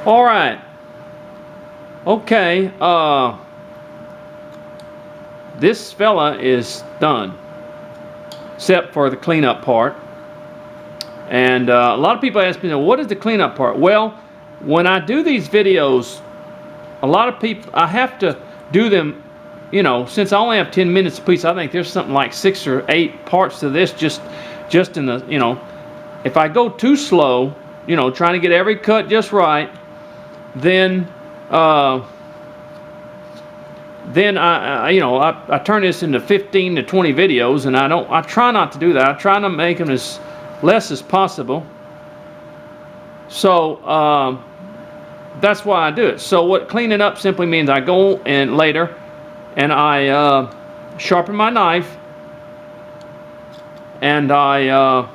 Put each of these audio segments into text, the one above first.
All right. Okay. This fella is done, except for the cleanup part. And a lot of people ask me, what is the cleanup part? Well, when I do these videos, a lot of people, I have to do them, you know, since I only have 10 minutes a piece. I think there's something like 6 or 8 parts to this, just in the, you know, if I go too slow, you know, trying to get every cut just right, then I you know, I turn this into 15 to 20 videos, and I try not to do that. I try to make them as less as possible. So that's why I do it. So what cleaning up simply means, I go and later and I sharpen my knife, and I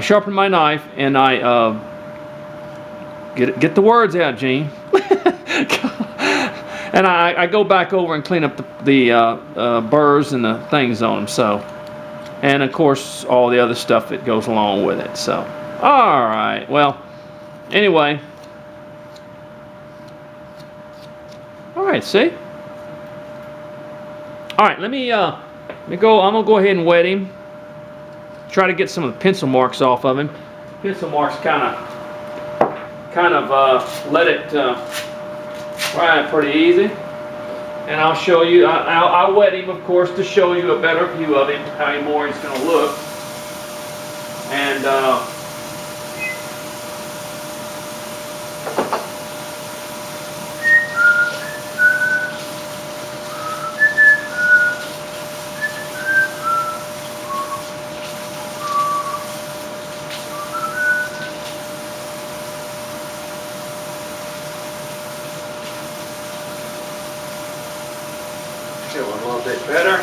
sharpen my knife, and I get the words out, Gene. And I go back over and clean up the burrs and the things on them. So, and of course all the other stuff that goes along with it. So, all right. Well, anyway. All right. See. All right. Let me go. I'm gonna go ahead and wet him. Try to get some of the pencil marks off of him. Pencil marks kind of let it dry pretty easy. And I'll show you. I'll wet him, of course, to show you a better view of him, how more he's going to look. And feel a little bit better.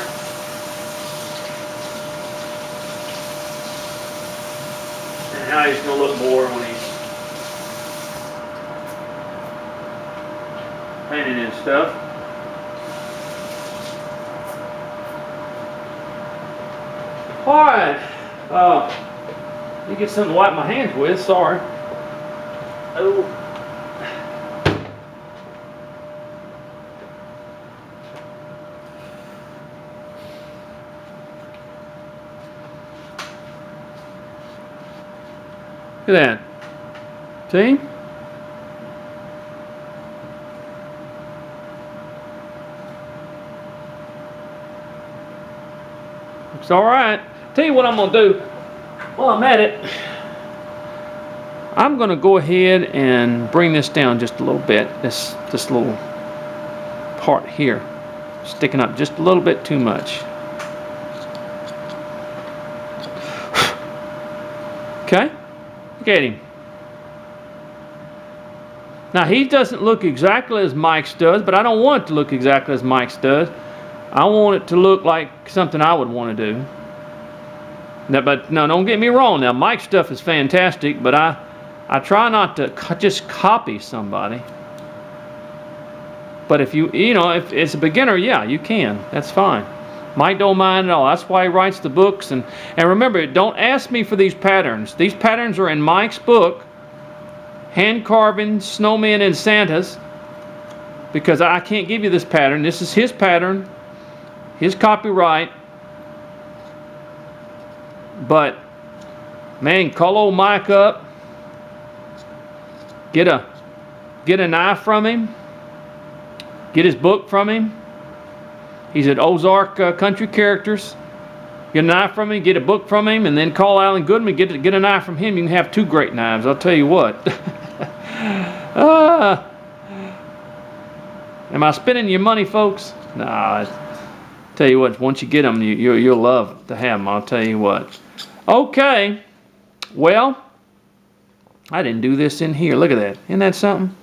And now he's going to look more when he's painting and stuff. Alright. Let me get something to wipe my hands with. Sorry. Oh. Look at that. See? Looks all right. Tell you what I'm going to do while I'm at it. I'm going to go ahead and bring this down just a little bit. This little part here, sticking up just a little bit too much. Okay? Look at him. Now he doesn't look exactly as Mike's does, but I don't want it to look exactly as Mike's does. I want it to look like something I would want to do. Now, but no, don't get me wrong. Now Mike's stuff is fantastic, but I try not to just copy somebody. But if you know, if it's a beginner, yeah, you can. That's fine. Mike don't mind at all. That's why he writes the books. And remember, don't ask me for these patterns. These patterns are in Mike's book, Hand Carving Snowmen and Santas, because I can't give you this pattern. This is his pattern, his copyright. But, man, call old Mike up. Get a knife from him. Get his book from him. He's at Ozark Country Characters. Get a knife from him, get a book from him, and then call Alan Goodman, get a knife from him. You can have 2 great knives, I'll tell you what. Am I spending your money, folks? Nah, tell you what, once you get them, you'll love to have them, I'll tell you what. Okay, well, I didn't do this in here. Look at that. Isn't that something?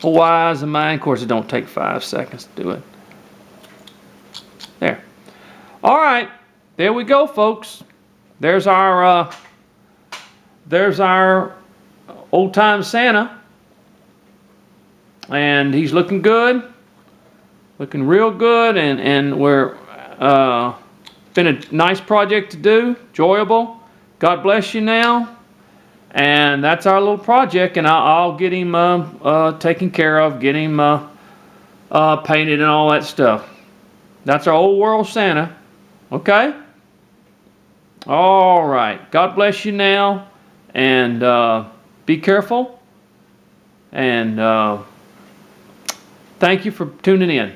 A wise of mine. Of course, it don't take 5 seconds to do it. There. All right. There we go, folks. There's our old-time Santa. And he's looking good. Looking real good. And we're been a nice project to do. Enjoyable. God bless you now. And that's our little project, and I'll get him taken care of, get him painted and all that stuff. That's our old world Santa. Okay? All right. God bless you now, and be careful, and thank you for tuning in.